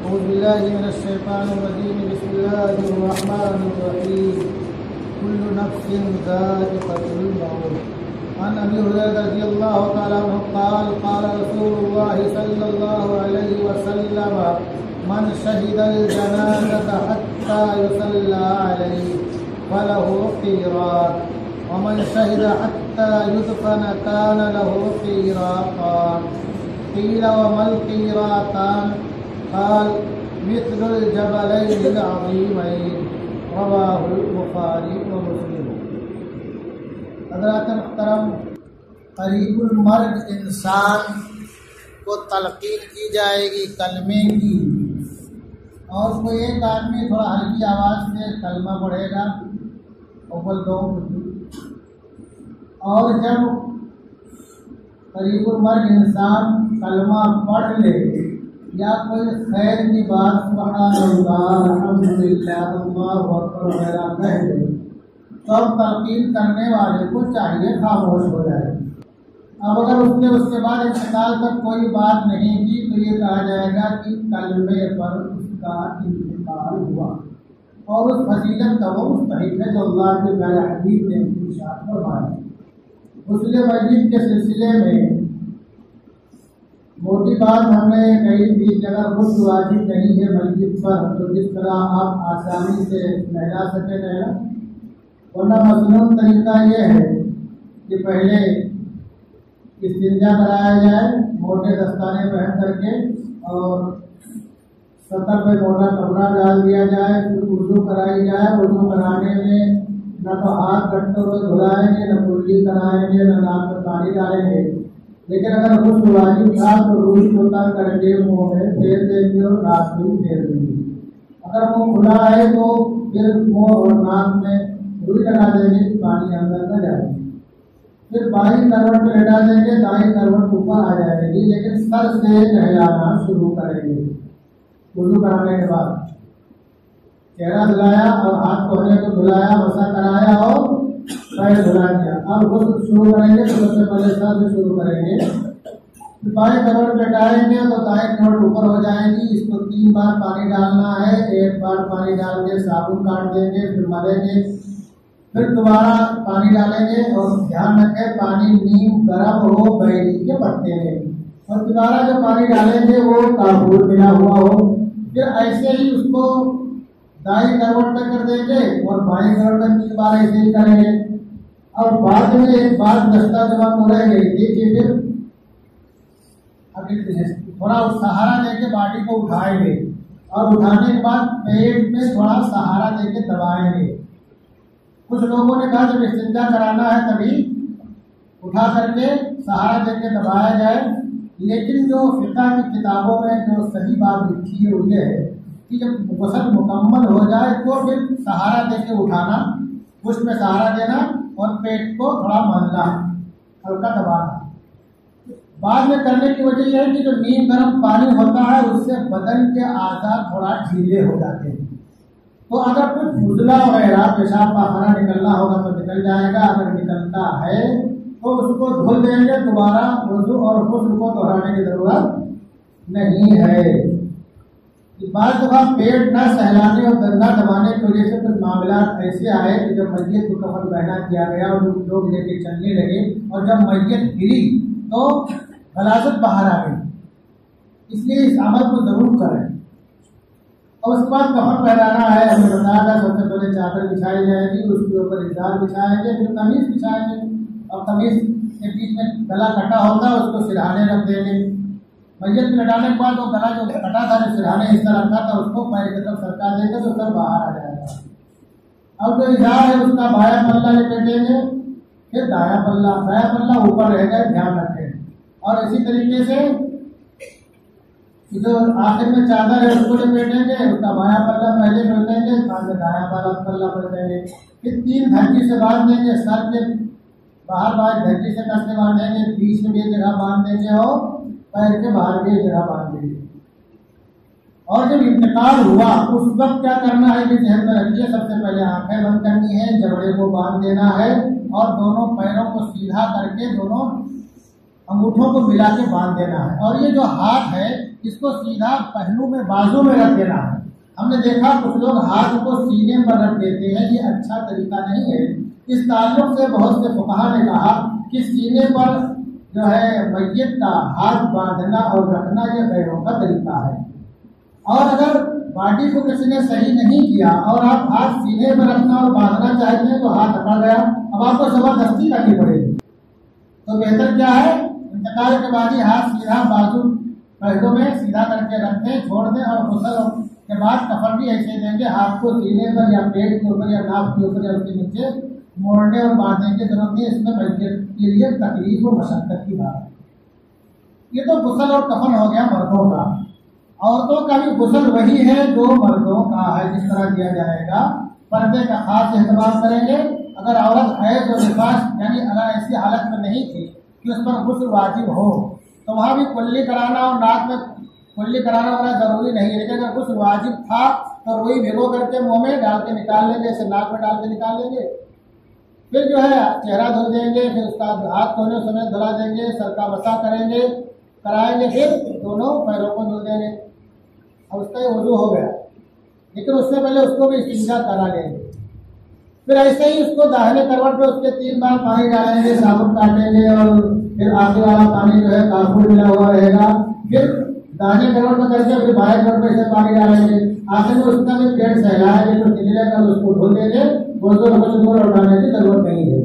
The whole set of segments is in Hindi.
औज़ुबिल्लाहिमिनश्शैतानिर्रजीम बिस्मिल्लाहिर्रहमानिर्रहीम कुल्लु नफ्सिन ज़ाइक़तुल मौत अन अबी हुरैरा रज़ियल्लाहु तआला अन्हु क़ाल क़ाल रसूलुल्लाहि सल्लल्लाहु अलैहि वसल्लम मन शहिदल जनाज़ता हत्ता युसल्ला अलैहि फलहु क़ीरात व मन शहिद हत्ता युदफन कान लहु क़ीरातान क़ील व मल क़ीरातान क़ाल मिस्लुल जबलैनिल अज़ीमैन रवाहुल बुखारी व मुस्लिम। हज़रत मुहतरम करीबुल मर्ग इंसान को तलक़ीन की जाएगी कलमे की, और कोई एक आदमी थोड़ा हल्की आवाज़ से कलमा पढ़ेगा अव्वल दो, और जब करीबुल मर्ग इंसान कलमा पढ़ ले या कोई खैर की बात अल्हम्दुलिल्लाह अल्लाहु अकबर वगैरह कह दे तो अब तलक़ीन करने वाले को चाहिए खामोश हो जाए। अब अगर उसने उसके बाद इंतकाल तक कोई बात नहीं की तो ये कहा जाएगा कि कलमे पर उसका इंतकाल हुआ, और उस फजीलत का वो मुस्तहिक़ है जो अल्लाह के प्यारे हबीब ने इरशाद फरमाया। गुस्ल मस्जिद के सिलसिले में मोटी बात हमने कही थी कि अगर गुस्ल वाजिब नहीं है मस्जिद पर तो जिस तरह आप आसानी से नहला सके नहला, वरना मसनून तरीका ये है कि पहले इस्तिंजा कराया जाए मोटे दस्ताने पहन करके, और सतर पे मोटा कपड़ा डाल दिया जाए, फिर वुज़ू कराई जाए। वुज़ू कराने में न तो हाथ कटते हुए धुलाएंगे, न कुल्ली कराएंगे, न नाक में पानी डालेंगे। लेकिन अगर गुस्ल वाजिब था तो रूई होता करके मुँह में फेर देंगे और नाक में फेर देंगे। अगर मुँह खुला है तो फिर मुँह और नाक में रुई लगा देंगे कि पानी अंदर न जाए। फिर बाईं करवट में लेटा देंगे, दाईं करवट ऊपर आ जाएगी, लेकिन सर से नहलाना शुरू करेंगे। वुज़ू कराने के बाद चेहरा धुलाया और हाथ धोने को धुलाया, मसा कराया और पैर धुला दिया। अब गुस्ल शुरू करेंगे तो सबसे पहले सर से शुरू करेंगे। बाएं करवट लेटाएंगे तो दाएं करवट ऊपर हो जाएगी। इसको 3 बार पानी डालना है। एक बार पानी डाल के साबुन काट देंगे, फिर मलेंगे, फिर दोबारा पानी डालेंगे, और ध्यान रखें पानी नीम गर्म हो बैरी के पत्ते में, और दोबारा जो पानी डालेंगे वो काफूर मिला हुआ हो। फिर ऐसे ही उसको दाईं करवट पे कर देंगे और बाईं करवट पे 3 बार ऐसे ही करेंगे। और बाद में एक बात दस्ता जमा हो रह गई थी कि फिर थोड़ा सहारा देके बॉडी को उठाएंगे, और उठाने के बाद पेट में थोड़ा सहारा देके दबाएंगे। कुछ लोगों ने कहा जब इस्तिंजा कराना है तभी उठा करके सहारा देके दबाया जाए, लेकिन जो फिक़ह की किताबों में जो सही बात लिखी है वो ये है कि जब गुस्ल मुकम्मल हो जाए तो फिर सहारा देके उठाना, पुष्ट में सहारा देना और पेट को थोड़ा मलना, हल्का दबाना। बाद में करने की वजह यह है कि जो नीम गर्म पानी होता है उससे बदन के आज़ाद थोड़ा ढीले हो जाते हैं। तो अगर कुछ उजला वगैरह पेशाब पाखाना निकलना होगा तो निकल जाएगा, अगर निकलता है तो उसको धुल देंगे, दोबारा वुज़ू और गुस्ल को दोहराने की जरूरत नहीं है। बाद दफा पेट न सहलाने और न दबाने की वजह से कुछ मामला ऐसे आए कि जब मैयत को कफन पहना किया गया और लोग लेके चलने लगे, और जब मैयत गिरी तो गलाज़त बाहर आ गई। इसलिए इस अमल को जरूर करें। और उसके बाद कफन पहनाना है, हमें बताया था सबसे पहले चादर बिछाई जाएगी, उसके ऊपर इज़ार बिछाएंगे, फिर कमीज बिछाएंगे, और कमीज के बीच में गला कटा होता है उसको सिरहाने रख देंगे। मैयत में लटाने के बाद वो गला जो कटा था जो सिरहाने हिस्सा रखा था उसको पैर की तरफ सरका देंगे तो सर बाहर आ जाएगा। अब जो इज़ार है उसका बायां पल्ला लपेटेंगे, फिर दायां पल्ला, बायां पल्ला ऊपर रहेगा, ध्यान रखें। और इसी तरीके से जो आखिर में चादर है उसको लपेटेंगे, उसका बायां पल्ला पहले कर देंगे, बाद में दायां पल्ला कर देंगे। फिर 3 धज्जी से बांध देंगे, सर के बाहर धज्जी से कसके बांधेंगे, बीच में भी एक जगह बांध देंगे और पैर के बाहर भी एक जगह बांध देंगे। और जब इंतकाल हुआ उस वक्त क्या करना है ये ध्यान में रखिए। सबसे पहले आंखें बंद करनी है, जबड़े को बांध देना है, और दोनों पैरों को सीधा करके दोनों अंगूठों को मिला के बांध देना है। और ये जो हाथ है इसको सीधा पहलू में बाजू में रख देना है। हमने देखा कुछ लोग हाथ को सीने पर रख देते हैं, ये अच्छा तरीका नहीं है। इस ताल्लुक से बहुत से फुक़हा ने कहा कि सीने पर जो है मैयत का हाथ बांधना और रखना ये गैरों का तरीका है। और अगर बॉडी को किसी ने सही नहीं किया और आप हाथ सीने पर रखना और बांधना चाहते हैं तो हाथ अकड़ गया, अब आपको जबरदस्ती करनी पड़ेगी। तो बेहतर क्या है, इंतकाल के बाद ही हाथ सीधा बाजू पहलू में सीधा करके रख दें, छोड़ दें और गुस्ल के बाद कफन भी ऐसे देंगे, हाथ को सीने पर या पेट के ऊपर या नाक के ऊपर या उसके नीचे मोड़ने और बांधने की जरूरत नहीं। इसमें मैयत के लिए तकलीफ और मशक्कत की बात है। ये तो गुस्ल और कफन हो गया मर्दों का। औरतों का भी गुस्ल वही है जो मर्दों का है, जिस तरह किया जाएगा। पर्दे का खास एहतमाम करेंगे। अगर औरत है तो निफास यानी अगर ऐसी हालत में नहीं थी कि उस पर गुस्ल वाजिब हो तो वहाँ भी कुल्ली कराना और नाक में कुल्ली कराना वाला जरूरी नहीं है। लेकिन अगर गुस्ल वाजिब था तो रुई भिगो करके मुंह में डाल के निकाल लेंगे, इसे नाक में डाल के निकाल लेंगे, फिर जो है चेहरा धो देंगे, फिर उसका हाथ धोने समय धुला देंगे, सर का मसा करेंगे कराएंगे, फिर दोनों पैरों को धो देंगे, अब उसका ये वजू हो गया। लेकिन उससे पहले उसको भी इस्तिंजा करा लेंगे। फिर ऐसे ही उसको दाहिने करवट पे उसके 3 बार पानी डालेंगे, साबुन काटेंगे और फिर आगे वाला पानी जो है काफूर मिला हुआ रहेगा। फिर दाहिने करवट में करके फिर बाएं करवट पे से पानी डालेंगे। आखिर में उसका भी पेट सहलाएंगे तो निकलेगा, उसको धो देंगे, वो लौटाने की जरूरत नहीं है।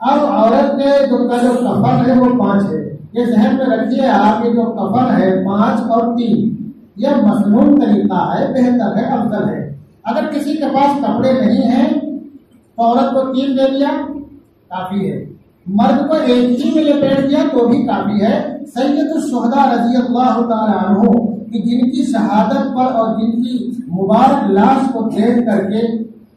अब औरत के जो कफन है वो 5 है। ये ज़हन में रखिए, आपके जो कफन है 5 और 3 यह मसनून तरीका है, बेहतर है, अफजल है। अगर किसी के पास कपड़े नहीं हैं तो औरत को 3 दे दिया काफी है, मर्द को एक ही में लपेट दिया तो भी काफी है। सैयदुश शुहदा रज़ियल्लाहु ताला अन्हु कि जिनकी शहादत पर और जिनकी मुबारक लाश को देख करके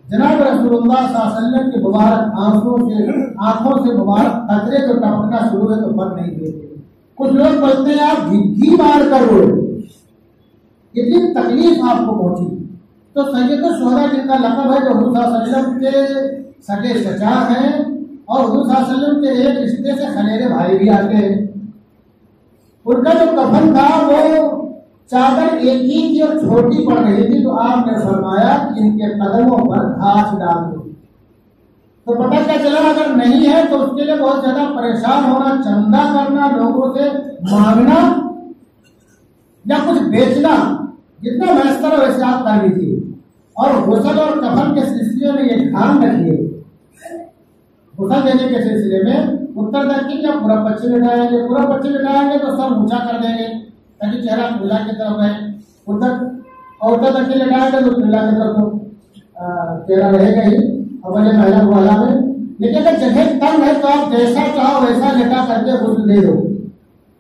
जनाब रसूलुल्लाह सल्लल्लाहु अलैहि वसल्लम के मुबारक आंखों से मुबारक कतरे जो टपकना शुरू है तो बंद नहीं देते। कुछ लोग बोलते हैं आप घी मार कर रोए, इतनी तकलीफ आपको पहुंची। तो सैयदुश शुहदा जिनका लक़ब है, जो हुज़ूर सल्लल्लाहु अलैहि वसल्लम के सगे चचा हैं और हुज़ूर सल्लल्लाहु अलैहि वसल्लम के एक रिश्ते से खलेरे भाई भी आते हैं, उनका जो कफन था वो चादर एक ही थी और छोटी पड़ रही थी, तो आपने फरमाया कि इनके कदमों पर घास डाल दो। तो पता क्या चला, अगर नहीं है तो उसके लिए बहुत ज्यादा परेशान होना, चंदा करना, लोगों से मांगना या कुछ बेचना, जितना मैसर हो वैसे आप कर लीजिए। और गुस्ल और कफन के सिलसिले में ये ध्यान रखिए, गुस्ल देने के सिलसिले में उत्तर दक्षिण या पूरा पश्चिम लिटाएंगे, पूरा पश्चिम लिटाएंगे तो सब ऊंचा कर देंगे ताकि चेहरा किबला की तरफ है। उत्तर दक्षिण लिटाएंगे तो किबला की तरफ चेहरा रहेगा ही अवले महिला वाला में। लेकिन अगर जगह तंग है तो आप जैसा चाहो वैसा लेटा करके गुस्ल दे दो।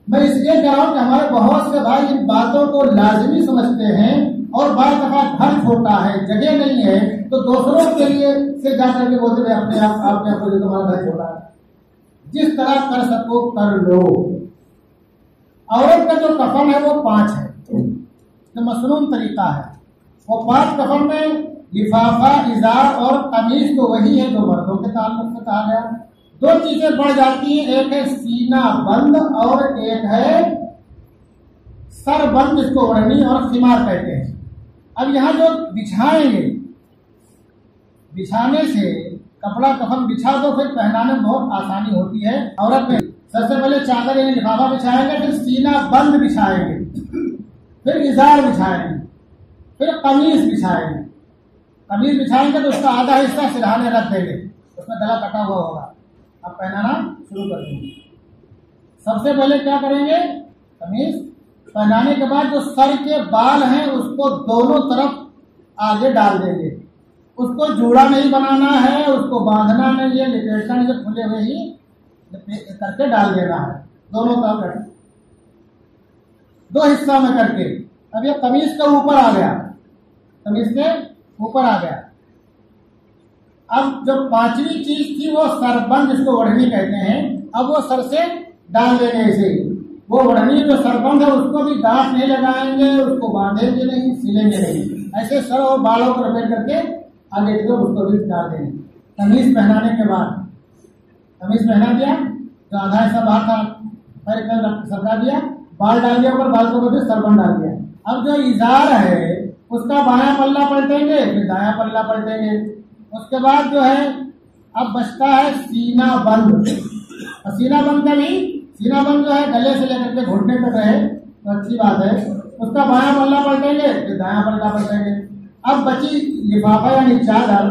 मैं इसलिए कह रहा हूँ कि हमारे बहुत से भाई इन बातों को लाजमी समझते हैं और बार दफा घर छोटा है, जगह नहीं है, तो दूसरों के लिए से जाकर के बोलते हैं अपने आप आपने आपको जो तुम्हारा घर छोटा है, जिस तरह कर सको कर लो। औरत का जो कफन है वो 5 है, तो मसनून तरीका है। वो 5 कफन में लिफाफा, इजार और कमीज तो वही है जो मर्दों के ताल्लुक से कहा गया। 2 चीजें बढ़ जाती हैं, एक है सीना बंद और एक है सर बंद, जिसको ओढ़नी और खिमार कहते हैं। अब यहाँ जो बिछाएंगे, बिछाने से कपड़ा कफन बिछा दो, फिर पहनाने में बहुत आसानी होती है औरत में। सबसे पहले चादर यानी लिफाफा बिछाएंगे, फिर सीना बंद बिछाएंगे, फिर इजार बिछाएंगे, फिर कमीज बिछाएंगे। कमीज बिछाएंगे तो उसका आधा हिस्सा सिरहाने रख देंगे, उसमें गला कटा हुआ होगा। अब पहनाना शुरू कर देंगे। सबसे पहले क्या करेंगे, कमीज पहनाने के बाद जो सर के बाल हैं उसको दोनों तरफ आगे डाल देंगे। उसको जूड़ा नहीं बनाना है, उसको बांधना नहीं है, लिपेटना नहीं, खुले हुए ही करके डाल देना है दोनों तरफ, 2 हिस्सा में करके। अब ये कमीज के ऊपर आ गया, कमीज के ऊपर आ गया। अब जो 5वीं चीज थी वो सरबंद, जिसको ओढ़नी कहते हैं, अब वो सर से डाल देंगे ऐसे ही। वो ओढ़नी जो सरबंद है उसको भी गांठ नहीं लगाएंगे, उसको बांधेंगे नहीं, सिलेंगे नहीं, ऐसे सर और बालों को लपेट करके आगे की तरफ उसको भी डाल देंगे। कमीज पहनाने के बाद कमीज पहना दिया, तो आधा हिस्सा बाहर था, पैर सरका दिया, बाल डाल दिया ऊपर, बाल को भी सरबन डाल दिया। अब जो इजार है उसका बायां पल्ला पलटेंगे, फिर दायां पल्ला पलटेंगे। उसके बाद जो है अब बचता है सीना बंद। और सीना बंद का भी, सीना बंद जो है गले से लेकर के घुटने तक रहे तो अच्छी बात है। उसका बायां पल्ला पलटेंगे, फिर दायां पल्ला पलटेंगे। अब बची लिफाफा यानी चादर,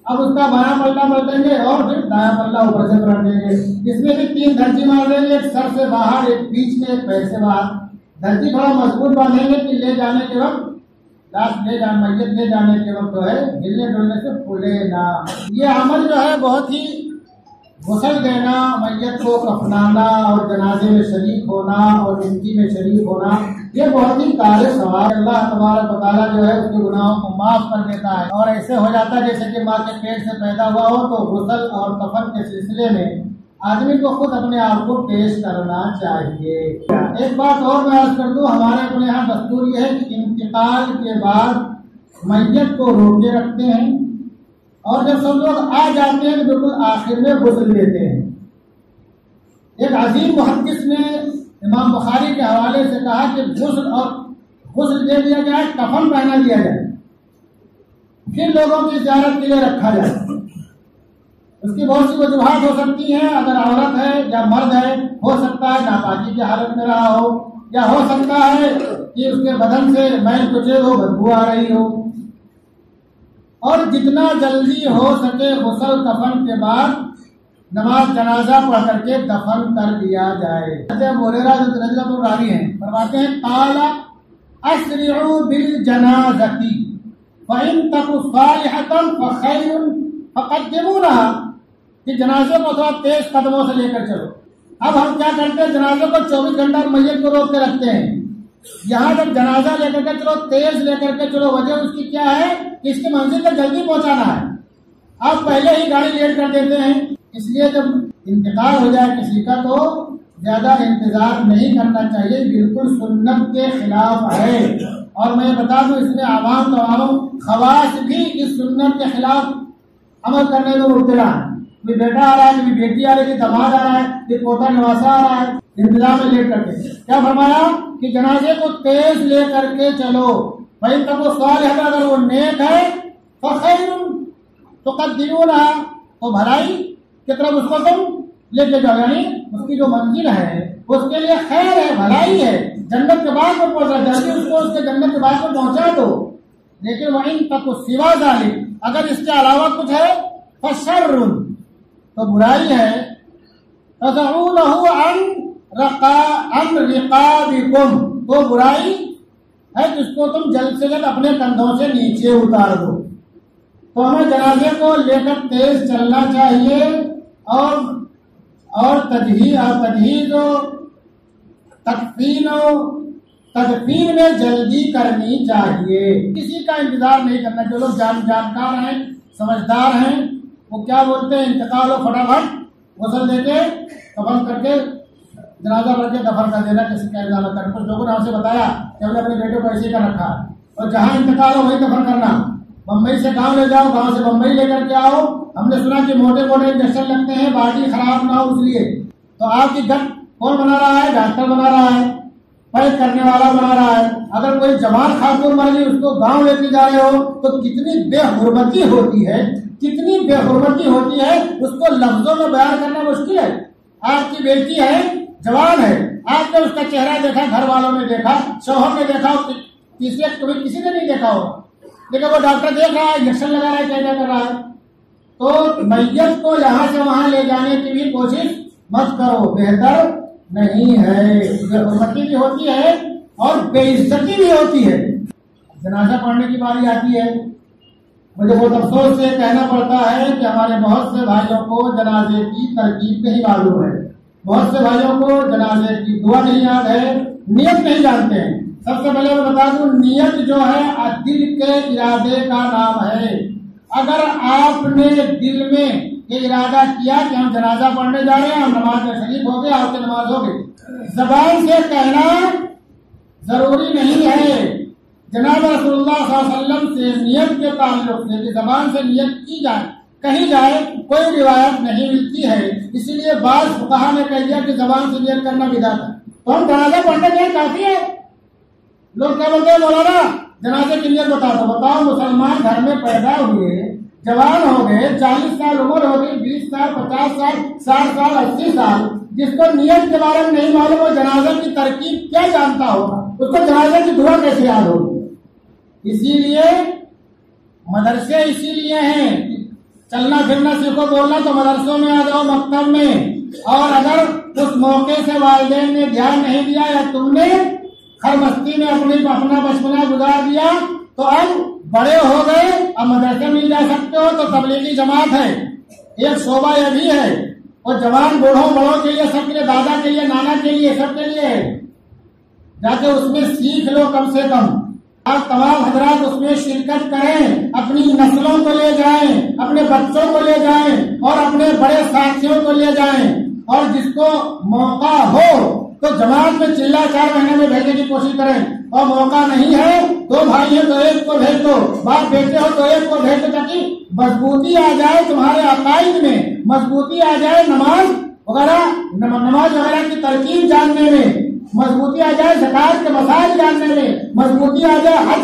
अब उसका बायां पल्ला पलटेंगे और फिर दायां पल्ला ऊपर से पलट देंगे। इसमें भी 3 धरती मार देंगे, एक सर से बाहर, एक बीच में, एक पैर से बाहर। धरती थोड़ा मजबूत बांधेंगे कि ले जाने के वक्त, मैयत ले जाने के वक्त जो है हिलने डुलने से फूले ना। ये अमल जो है बहुत ही, गुस्ल देना, मैयत को कफनाना और जनाजे में शरीक होना और जिंदगी में शरीक होना, ये बहुत ही कार्य सवाल। अल्लाह तबारक व तआला जो है उसके गुनाहों को माफ कर देता है। और ऐसे हो जाता है जैसे कि माँ के पेट से पैदा हुआ हो। तो गुस्ल और कफन के सिलसिले में आदमी को खुद अपने आप को पेश करना चाहिए। एक बात और मैं अर्ज कर दूं, हमारे अपने यहाँ दस्तूर ये है कि इंतकाल के बाद मैयत को रोके रखते हैं और जब सब लोग आ जाते हैं तो बिल्कुल आखिर में गुस्ल देते हैं। एक अजीम मुहद्दिस ने इमाम बुखारी के हवाले से कहा कि गुस्ल दे दिया जाए, कफन पहना दिया जाए, फिर लोगों की ज़ियारत के लिए रखा जाए। उसकी बहुत सी वजूहात हो सकती हैं। अगर औरत है या मर्द है, हो सकता है नापाकी की हालत में रहा हो, या हो सकता है कि उसके बदन से मैल कुचल हो, बदबू आ रही हो। और जितना जल्दी हो सके गुस्ल कफन के बाद नमाज जनाजा पढ़ करके दफन कर दिया जाए। अबू हुरैरा रज़ियल्लाहु अन्हु हैं, फरमाते हैं काला अस्रिउ बिल जनाज़ती फइन तकु सालिहतन फखैरुन फक़द्दिमूनहा, कि जनाजे को थोड़ा तेज कदमों से लेकर चलो। अब हम क्या करते हैं, जनाजे को 24 घंटा मैयत को रोक के रखते हैं। यहाँ जब जनाजा लेकर के चलो, तेज लेकर के चलो, वजह उसकी क्या है कि इसकी मंजिल तक जल्दी पहुंचाना है। आप पहले ही गाड़ी लेट कर देते हैं। इसलिए जब इंतकाल हो जाए किसी का तो ज्यादा इंतजार नहीं करना चाहिए, बिल्कुल सुन्नत के खिलाफ है। और मैं बता दूं इसमें आवाम तमाम खवास भी इस सुन्नत के खिलाफ अमल करने में मुब्तला है। कोई बेटा आ रहा है, कोई बेटी आ रही है, दामाद आ रहा है, कोई पोता नवासा आ रहा है, इंतजाम में लेट करके क्या फरमाया कि जनाजे को तेज ले करके चलो। भाई तब वो सवाल है, अगर वो नेक है तो खैर तो कद्दिमूनहा, तो भलाई की तरफ उसको तुम लेके जाओ, यानी उसकी जो मंजिल है उसके लिए खैर है, भलाई है, जन्नत के बाद में पहुंचा, जल्दी उसको उसके जन्नत के बाद में पहुंचा दो। लेकिन वहीं तक सिवा जालिम, अगर इसके अलावा कुछ है फशर्रुन, तो बुराई है। तज़ऊनहु अन रिकाबिकुम, तो बुराई है जिसको तुम जल्द से जल्द अपने कंधों से नीचे उतार दो। तो हमें जनाजे को लेकर तेज चलना चाहिए और तजहीज़ तदफीन में जल्दी करनी चाहिए। किसी का इंतजार नहीं करना। जो लोग जानकार हैं, समझदार हैं, वो क्या बोलते हैं, इंतकाल हो फटाफट गुस्ल देके कफन करके जनाजा भर के दफन कर देना, किसी का इंतजार न करना। कुछ लोगों ने हमसे बताया कि हमने अपने बेटे को ऐसे का रखा और जहाँ इंतकाल हो वही दफन करना। बम्बई से गांव ले जाओ, गांव से बम्बई लेकर के आओ। हमने सुना कि मोटे मोटे इंजेक्शन लगते हैं बॉडी खराब ना हो इसलिए। तो आपकी गट कौन बना रहा है? डॉक्टर बना रहा है, पैक करने वाला बना रहा है। अगर कोई जवान खातून मर गई, उसको गांव लेके जा रहे हो तो कितनी बेहुरमती होती है, कितनी बेहुरमती होती है, उसको लफ्जों में बयान करना मुश्किल है। आपकी बेटी है, जवान है, आपने उसका चेहरा देखा, घर वालों ने देखा, शौहर ने देखा, तीसरे कभी किसी ने नहीं देखा हो, लेकिन वो डॉक्टर देख रहा है, इंजेक्शन लगा रहा है, क्या कर रहा है। तो मैयत को यहाँ से वहां ले जाने की भी कोशिश मत करो, बेहतर नहीं है। बेहुरमती भी होती है और बेइज्जती भी होती है। जनाजा पढ़ने की बारी आती है, मुझे बहुत अफसोस से कहना पड़ता है कि हमारे बहुत से भाइयों को जनाजे की तरकीब नहीं मालूम है, बहुत से भाइयों को जनाजे की दुआ नहीं याद है, नियत नहीं जानते हैं। सबसे पहले मैं बता दूं, नियत जो है दिल के इरादे का नाम है। अगर आपने दिल में ये इरादा किया कि हम जनाजा पढ़ने जा रहे हैं, हम नमाज में शरीक हो गए, आपकी नमाज हो गई, जबान से कहना जरूरी नहीं है। जनाब रसूलुल्लाह सल्लल्लाहु अलैहि वसल्लम से नियत के ताल्लुक से जबान से नियत की जाए, कही जाए, कोई रिवायत नहीं मिलती है। इसीलिए बाज़ फुक़हा ने कह दिया कि जबान से नियत करना बिदअत है। तो हम जनाजा पढ़ने के लिए काफी है। लोग क्या बोलते हैं, मौलाना जनाजे की नियत बता दो। बताओ, मुसलमान घर में पैदा हुए, जवान हो गए, 40 साल उम्र हो गई, 20 साल, 50 साल, 60 साल, 80 साल, जिसको नियत के बारे में नहीं मालूम, वो जनाजा की तरकीब क्या जानता होगा, उसको जनाजा की दुआ कैसे याद होगी। इसीलिए मदरसे इसीलिए हैं, चलना फिरना सीखो, बोलना तो मदरसों में आ जाओ, मकतब में। और अगर उस मौके से वालिदैन ने ध्यान नहीं दिया या तुमने खरमस्ती में अपना बचपना गुजार दिया, तो अब बड़े हो गए, अब मदरसे में जा सकते हो, तो तबलीगी जमात है, एक शोभा यह भी है, और जवान बूढ़ों बड़ों के लिए, सबके लिए, दादा के लिए, नाना के लिए, सबके लिए है। जाके उसमें सीख लो कम से कम। आप तमाम हजरात उसमें शिरकत करें, अपनी नस्लों को ले जाएं, अपने बच्चों को ले जाएं और अपने बड़े साथियों को ले जाएं। और जिसको मौका हो तो जमात में चिल्ला 4 महीने में भेजने की कोशिश करें, और मौका नहीं है, 2 भाई है तो एक को भेज दो, बाप बेटे हो तो एक को भेज दो, ताकि मजबूती आ जाए तुम्हारे अकाइद में, मजबूती आ जाए नमाज वगैरह की तरकीब जानने में, मजबूती आ जाए ज़कात के मसाइल जानने में, मजबूती आ जाए हज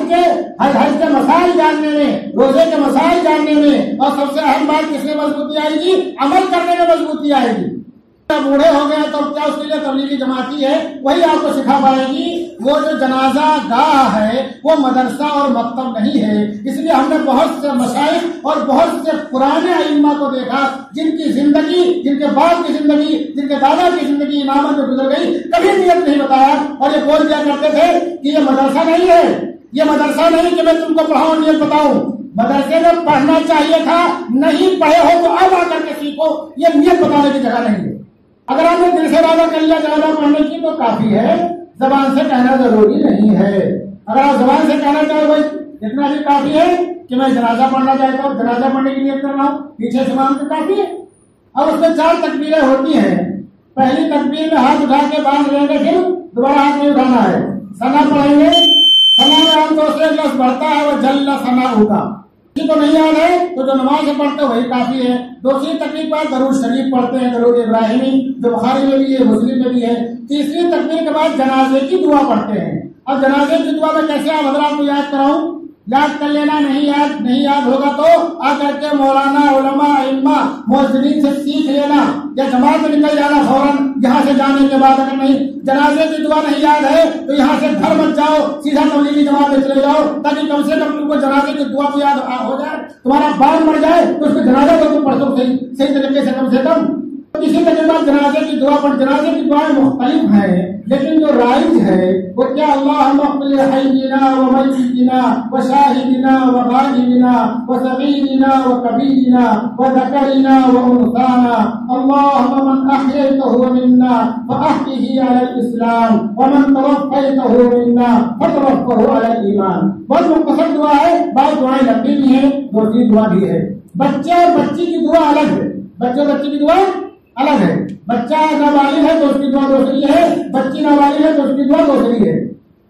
के मसाइल जानने में, रोजे के मसाइल जानने में। और सबसे अहम बात किसमें मजबूती आएगी, अमल करने में मजबूती आएगी। बूढ़े हो गए तो क्या उसके लिए तबलीगी जमाती है, वही आपको सिखा पाएगी। वो जो जनाजा गाह है वो मदरसा और मकतब नहीं है। इसलिए हमने बहुत से मशाइख और बहुत से पुराने अइम्मा को देखा, जिनकी जिंदगी, जिनके बाप की जिंदगी, जिनके दादा की जिंदगी इमामत में गुजर गई, कभी नियत नहीं बताया, और ये बोल दिया करते थे कि ये मदरसा नहीं है, ये मदरसा नहीं कि मैं तुमको पढ़ाऊं, नियत बताऊं। मदरसे में पढ़ना चाहिए था, नहीं पढ़े हो तो अब आकर के सीखो, ये नियत बताने की जगह नहीं है। अगर आपने दिल से इरादा कर लिया जनाजा पढ़ने की तो काफी है, जबान से कहना जरूरी नहीं है। अगर आप जबान से कहना चाहे भाई इतना भी काफी है कि मैं जनाजा पढ़ना चाहता हूँ, जनाजा पढ़ने की नियत कर रहा हूँ, पीछे से मान तो काफी है। अब उसमें 4 तकबीरें होती हैं। पहली तकबीर में हाथ उठा के बांध लेंगे, फिर दोबारा हाथ नहीं उठाना है, सना पढ़ेंगे। सना में आमतौर से लफ्ज बढ़ता है, वो जल्ला सना होगा। तो नहीं याद है तो जो नमाज से पढ़ते वही काफी है। दूसरी तकबीर पर दरूद शरीफ पढ़ते हैं, दरूद इब्राहिमी, जो बुखारी में भी है, मुस्लिम में भी है। तीसरी तकबीर के बाद जनाजे की दुआ पढ़ते हैं। अब जनाजे की दुआ में कैसे आप हजरात को याद कराऊं, याद कर लेना, नहीं याद होगा तो आकर के मौलाना, उलमा, इम्मा, मुअज्जिनीन से सीख लेना, या जमात में निकल जाना फौरन यहाँ से जाने के बाद। अगर नहीं जनाजे की दुआ नहीं याद है तो यहाँ से घर मत जाओ, सीधा तबलीगी जमात में चले जाओ, ताकि कम से कम तुमको जनाजे की दुआ को याद हो जाए। तुम्हारा बाल मर जाए तो उसमें जनाजा को तुम पढ़ दो सही तरीके से कम से कम। इसी के बाद जनाजे की दुआ पर, जनाजे की दुआएं मुख्तलिफ है, लेकिन जो राइज है वो क्या, अल्लाहुम्मा अक़बिल हय्यिना व मय्यितिना व शाहिदिना व गाइबिना व सगीरिना व कबीरिना व ज़करिना व उन्साना, अल्लाहुम्मा मन अहयैतहु मिन्ना फअहयिही अलल इस्लाम व मन तवफ़्फ़ैतहु मिन्ना फतवफ़्फ़हु अलल ईमान। बहुत मुख्तसर दुआ है, बहुत दुआएं लंबी भी है, दूसरी दुआ भी है। बच्चे और बच्ची की दुआ अलग है, बच्चे और बच्ची की दुआ अलग है। बच्चा नाबालिग है तो उसकी दुआ दूसरी है, बच्ची नाबालिग है तो उसकी दुआ दूसरी है।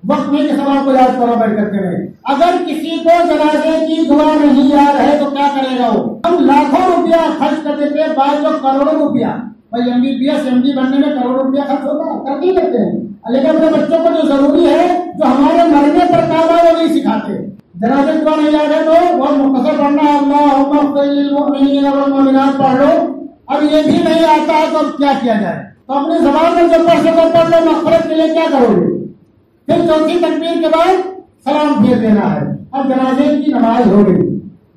वक्त में के सवाल को याद करो बैठ करके में। अगर किसी को जनाजे की दुआ नहीं याद है तो क्या करेगा वो? हम लाखों रुपया खर्च कर देते हैं, बाद जो करोड़ों रुपया, भाई MBBS MD बनने में करोड़ों रुपया खर्च होता है, कर ही लेते हैं, लेकिन अपने बच्चों को जो जरूरी है, जो हमारे मरने पर काम है, वो नहीं सिखाते। जनाजे की दुआ नहीं याद है तो बहुत मुख्तसर पढ़ना, अल्लाहुम्मा अग़फ़िर लिल मुअमिनीना वल मुअमिनात पढ़ लो। अब ये भी नहीं आता है तो अब क्या किया जाए? तो अपनी जबान में जो पढ़ सको पढ़ लो, मग़फ़िरत के लिए क्या करोगे? फिर चौथी तकबीर के बाद सलाम फेर देना है। अब जनाजे की नमाज हो गई।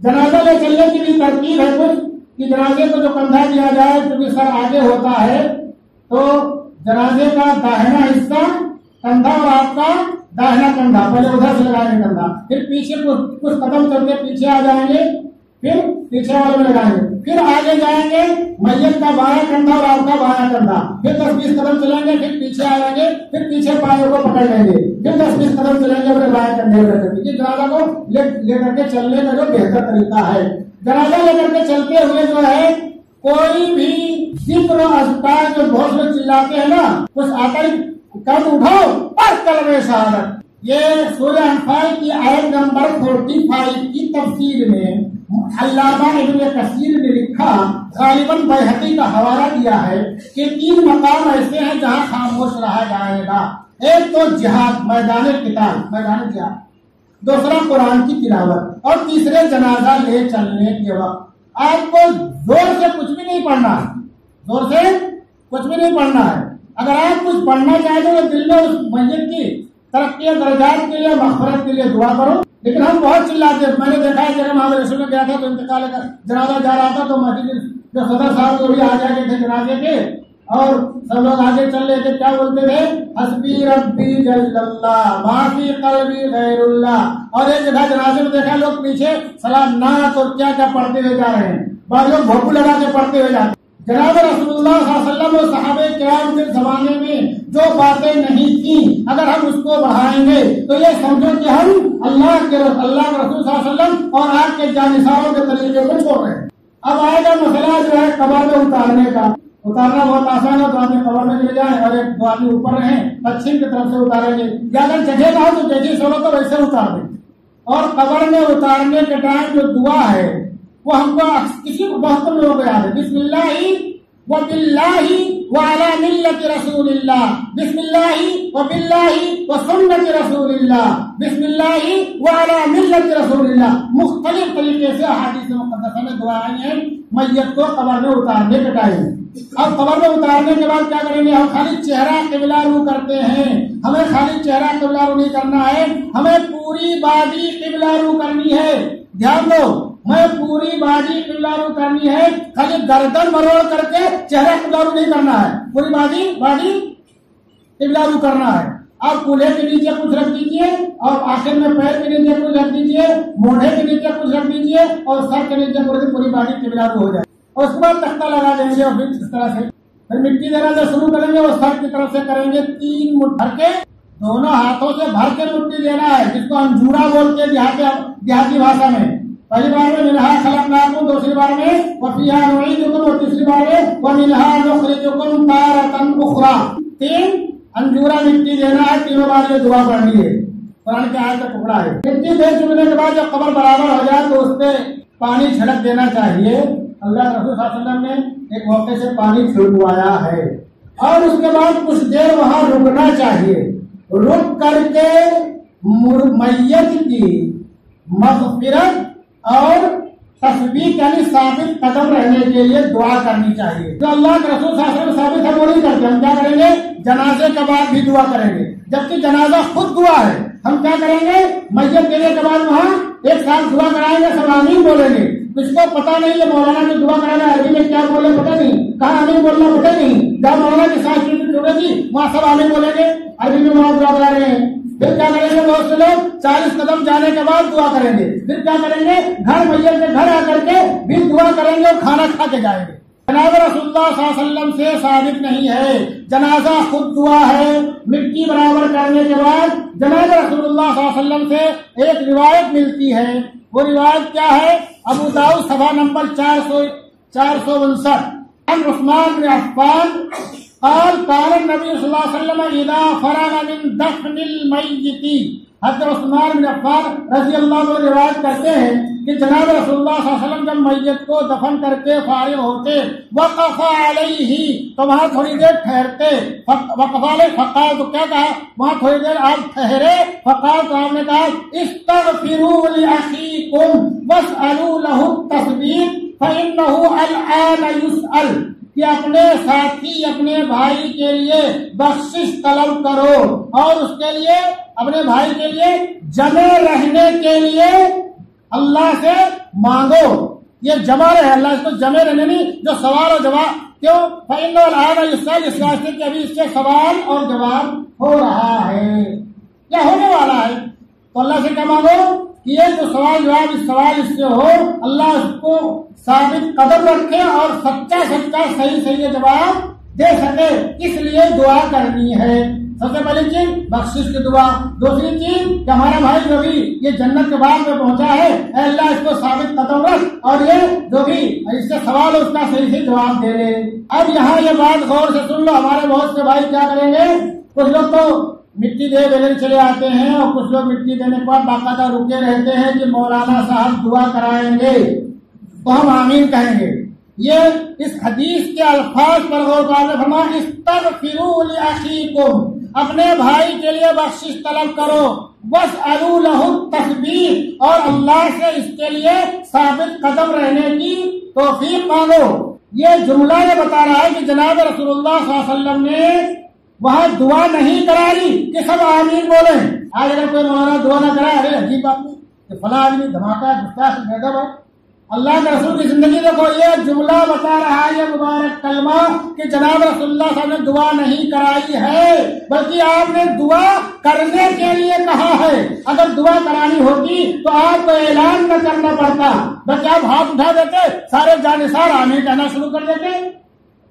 जनाजा ले चलने की भी तरकीब है कुछ, कि जनाजे को जो कंधा दिया जाए, क्योंकि सर आगे होता है, तो जनाजे का दाहिना हिस्सा कंधा और आपका दाहिना कंधा, पहले उधर से लगाएंगे कंधा, फिर पीछे कुछ कदम चलते पीछे आ जाएंगे, फिर पीछे वाले में लगाएंगे, फिर आगे जाएंगे, मैयत का बायां कंधा और आपका बायां कंधा, फिर 10-20 कदम चलेंगे, फिर पीछे आएंगे, फिर पीछे पायों को पकड़ लेंगे, फिर 10-20 कदम चलेंगे, अपने बाएं कंधे पर करके। ये जनाजा को लेकर के चलने का जो बेहतर तरीका है। जनाजा लेकर के चलते हुए जो है कोई भी जिक्र अज़कार, जो बहुत लोग चिल्लाते हैं ना, कुछ आता ही कद उठाओ और कलमे शहादत, ये सूरह अनफाल की आयत नंबर 45 की तफसीर में अल्लामा इब्न कसीर ने लिखा, गालिबन बैहक़ी का हवाला दिया है कि 3 मकाम ऐसे हैं जहां खामोश रहा जाएगा। एक तो जिहाद, मैदान किताल, मैदान जिहाद, दूसरा कुरान की तिलावत, और तीसरे जनाजा ले चलने के वक्त। आपको जोर से कुछ भी नहीं पढ़ना है, जोर से कुछ भी नहीं पढ़ना है। अगर आप कुछ पढ़ना चाहते तो दिल में उस मस्जिद की तरक्की दर्जात के लिए, मग़फ़िरत के लिए दुआ करो। लेकिन हम बहुत चिल्लाते हैं। मैंने देखा है जब मोहम्मद रसूल में गया था तो इंतकाल का जनाजा जा रहा था तो मस्जिद जो सदर साहब जो भी आ जाके थे जनाजे के, और सब लोग आगे चल रहे थे, क्या बोलते थे, हस्बी रब्बी जल्लल्लाह माफी क़ल्बी गैरुल्लाह। और एक जगह जनाजे में देखा लोग पीछे सलानात और क्या क्या पढ़ते हुए जा रहे हैं, बाद लोग भोपू लगा के पढ़ते हुए जाते। जनाब रसूलुल्लाह सल्लल्लाहु अलैहि वसल्लम और सहाबे किराम के जमाने में जो बातें नहीं थी, अगर हम उसको बढ़ाएंगे तो ये समझो कि हम अल्लाह के रसूल सल्लल्लाहु अलैहि वसल्लम और आपके जानिसारों के तरीके को छोड़ रहे हैं। अब आएगा मसला जो है कब्र में उतारने का। उतारना बहुत आसान है, तो आदमी कब्र में चले जाए और एक दो आदमी ऊपर रहे, पश्चिम की तरफ से उतारेंगे, या अगर जगह ना हो तो जैसी सोलो तो वैसे उतार देंगे। और कब्र में उतारने के टाइम जो दुआ है वो हमको किसी को बहुत कम लोगों को याद है, बिस्मिल्लाहि व बिल्लाहि व अला मिल्लति रसूलिल्लाह, बिस्मिल्लाहि व बिल्लाहि व सुन्नति रसूलिल्लाह, बिस्मिल्लाहि व अला मिल्लति रसूलिल्लाह। मुख्तलिफ तरीके से हदीस मुक़द्दसा में दुआएं हैं मैयत को कब्र में उतारने के टाइम। अब कब्र में उतारने के बाद क्या करेंगे, हम खाली चेहरा किबला रू करते हैं। हमें खाली चेहरा किबला रू नहीं करना है, हमें पूरी बॉडी किबला रू करनी है। ध्यान दो, मैं पूरी बॉडी किबला रू करनी है, खाली गर्दन मरोड़ करके चेहरा किबला रू नहीं करना है, पूरी बॉडी किबला रू करना है। आप कूल्हे के नीचे कुछ रख दीजिए और आखिर में पैर के नीचे कुछ रख दीजिए, मोढ़े के नीचे कुछ रख दीजिए और सर के नीचे पूरी बॉडी किबला रू हो जाए। और उसके बाद तख्ता लगा देंगे और फिर इस तरह से फिर मिट्टी देना जो शुरू करेंगे और सर की तरफ से करेंगे 3 मुट्ठी भर के, दोनों हाथों से भर के मिट्टी देना है, जिसको अंजूरा बोलते हैं देहाती भाषा में। पहली बार में मिनहा खलक़नाकुम, दूसरी बार में वफ़ीहा नुईदुकुम, और तीसरी बार में वमिनहा नुख़रिजुकुम तारतन उख़रा। 3 अंजूरा मिट्टी देना है, 3 बार ये दुआ पढ़नी है। कुरान के आयत का टुकड़ा है। मिट्टी दे चुकने के बाद जब कब्र बराबर हो जाए तो उस पर पानी छिड़क देना चाहिए। अल्लाह रसूल सल्लल्लाहु अलैहि वसल्लम ने एक मौके से पानी छिड़कवाया है और उसके बाद कुछ देर वहां रुकना चाहिए। रुक करके मैयत की मग़फ़िरत और तस्बीह यानी साबित कदम रहने के लिए दुआ करनी चाहिए। जो अल्लाह के रसूल सल्लल्लाहु अलैहि वसल्लम साबित है वो नहीं करते। हम क्या करेंगे, जनाजे के बाद भी दुआ करेंगे, जबकि जनाजा खुद दुआ है। हम क्या करेंगे, मैयत देने के बाद वहाँ एक साथ दुआ कराएंगे, सब आमीन बोलेंगे। इसको पता नहीं है मौलाना ने दुआ कराना अरबी में क्या बोले पता नहीं, कहा आमीन बोलना पता नहीं। जब मौलाना की साथ जुड़ेगी वहाँ सब आमीन बोलेंगे, अरबी में वहाँ दुआ करा रहे हैं। फिर क्या करेंगे, बहुत से लोग 40 कदम जाने के बाद दुआ करेंगे। फिर क्या करेंगे, घर मैयत के घर आकर के भी दुआ करेंगे और खाना खा के जाएंगे। जनाब रसूलुल्लाह सल्लल्लाहु अलैहि वसल्लम से साबित नहीं है, जनाजा खुद दुआ है। मिट्टी बराबर करने के बाद जनाब रसूलुल्लाह सल्लल्लाहु अलैहि वसल्लम से एक रिवायत मिलती है। वो रिवायत क्या है, अबू दाऊद सफा नंबर 459, अन उस्मान बिन अफ़्फ़ान क़ाल नबी सल्लल्लाहु अलैहि वसल्लम इज़ा फ़रग़ मिन दफ़निल मय्यिति। हज़रत उस्मान बिन अफ़्फ़ान रज़ी अल्लाह अन्हु रिवायत करते हैं कि जनाब रसूलुल्लाह सल्लल्लाहु अलैहि वसल्लम जब मैयत को दफन करके फारिग होते, वक़फ़ अलैहि, तो वहाँ थोड़ी देर ठहरते। वक़फ़ अलैहि फ़क़ाल, तो क्या कहा, वहाँ थोड़ी देर आप ठहरे। फ़क़ाल, तो आपने कहा इस्तग़फ़िरू लिअख़ीकुम वस्अलू लहु तस्बीह फ़इन्नहु अलआन युसअल, कि अपने साथी अपने भाई के लिए बख्शिश तलब करो और उसके लिए अपने भाई के लिए जमे रहने के लिए अल्लाह से मांगो। ये जमा रहे, अल्लाह इसको जमे रहने नहीं, जो सवाल और जवाब, क्यों, फ़इन्नहु अलआन युसअल, इस वास्ते कि अभी इससे सवाल और जवाब हो रहा है या होने वाला है। तो अल्लाह से क्या मांगो कि ये जो सवाल जवाब इस सवाल इससे हो, अल्लाह उसको साबित कदम रखे और सच्चा सही जवाब दे सके, इसलिए दुआ करनी है। सबसे पहली चीज बख्शिश की दुआ, दूसरी चीज कि हमारा भाई जो भी ये जन्नत के बाग में पहुंचा है, अल्लाह इसको साबित कदम रख और ये जो भी इससे सवाल उसका सही से जवाब दे ले। अब यहाँ ये बात गौर से सुन लो, हमारे बहुत से भाई क्या करेंगे, कुछ लोग तो मिट्टी दे देने चले आते हैं और कुछ लोग मिट्टी देने के बाद बाकायदा रुके रहते हैं कि मौलाना साहब दुआ कराएंगे तो हम आमीन कहेंगे। ये इस हदीस के अल्फाज पर गौर करना फरमाया, इस्तगफिरू लिअखीकुम, अपने भाई के लिए बख्शिश तलब करो, वस्अलू लहु तस्बीह, और अल्लाह से इसके लिए साबित कदम रहने की तौफीक मांगो। ये जुमला ये बता रहा है कि जनाब रसूलुल्लाह सल्लल्लाहु अलैहि वसल्लम ने वहां दुआ नहीं कराई कि सब आमीन बोले। आज अगर कोई मौलाना दुआ ना कराए, अरे अजीब बात है कि फला आदमी धमाका गुस्ताख बेदब है। अल्लाह के रसूल की जिंदगी देखो, ये जुमला बता रहा है, ये मुबारक कलमा कि जनाब रसूलुल्लाह साहब ने दुआ नहीं कराई है, बल्कि आपने दुआ करने के लिए कहा है। अगर दुआ करानी होती तो आपको ऐलान न करना पड़ता, बल्कि आप हाथ उठा देते, सारे जानिसार आमीन कहना शुरू कर देते।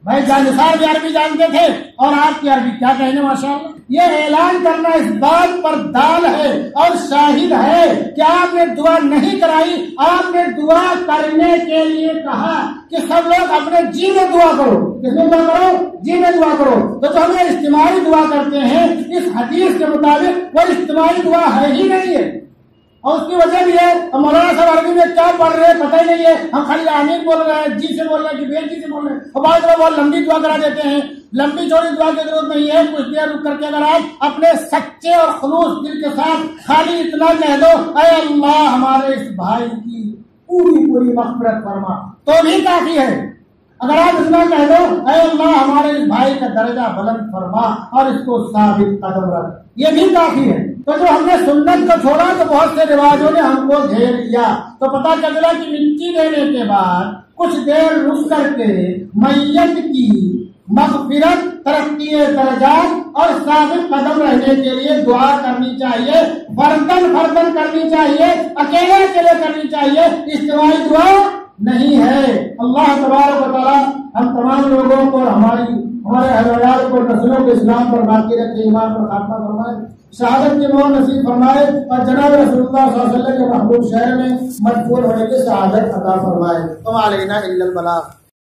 भाई जानिसार भी अरबी जानते थे और आपकी अरबी क्या कहने माशाअल्लाह। ये ऐलान करना इस बात पर दाल है और शाहिद है कि आपने दुआ नहीं कराई, आपने दुआ करने के लिए कहा कि सब लोग अपने जी में दुआ करो। किसमें दुआ करो? जी में दुआ करो। तो जो हम इज्तिमाई दुआ करते हैं इस हदीस के मुताबिक वो इज्तिमाई दुआ है ही नहीं है, और उसकी वजह भी है मौलाना साहब अरबी में क्या पढ़ रहे हैं पता ही नहीं है। हम खाली आमीन बोल रहे हैं, जी से बोल रहे हैं कि बेजी से बोल रहे हैं, और बाद में बहुत लंबी दुआ करा देते हैं। लंबी चौड़ी दुआ की जरूरत नहीं है, कुछ देर रुक करके अगर आप अपने सच्चे और खुलूस दिल के साथ खाली इतना कह दो, ऐ अल्लाह हमारे इस भाई की पूरी मग़फ़िरत फरमा, तो भी काफी है। अगर आप इतना कह दो, ऐ अल्लाह हमारे इस भाई का दर्जा बुलंद फरमा और इसको साबित कदम रख, ये भी काफी है। तो जो हमने सुन्नत को छोड़ा तो बहुत से रिवाजों ने हमको घेर लिया। तो पता चला कि मिट्टी देने के बाद कुछ देर रुक करके मैयत की मग़फ़िरत, तरक्की दर्जात और साबित कदम रहने के लिए दुआ करनी चाहिए। फर्दन करनी चाहिए, अकेले करनी चाहिए, इज्तिमाई दुआ नहीं है। अल्लाह तबारक व तआला हम तमाम लोगों को और हमारे अहल को नस्लों के इस्लाम पर बाकी रखे, ईमान पर खात्मा फरमाए, शहादत की मोहर नसीब फरमाए और जनाब रसूलुल्लाह सल्लल्लाहु अलैहि वसल्लम के महबूब शहर में मदफून होने की शहादत अता फरमाए। तो अलैना इल्लल बलाग।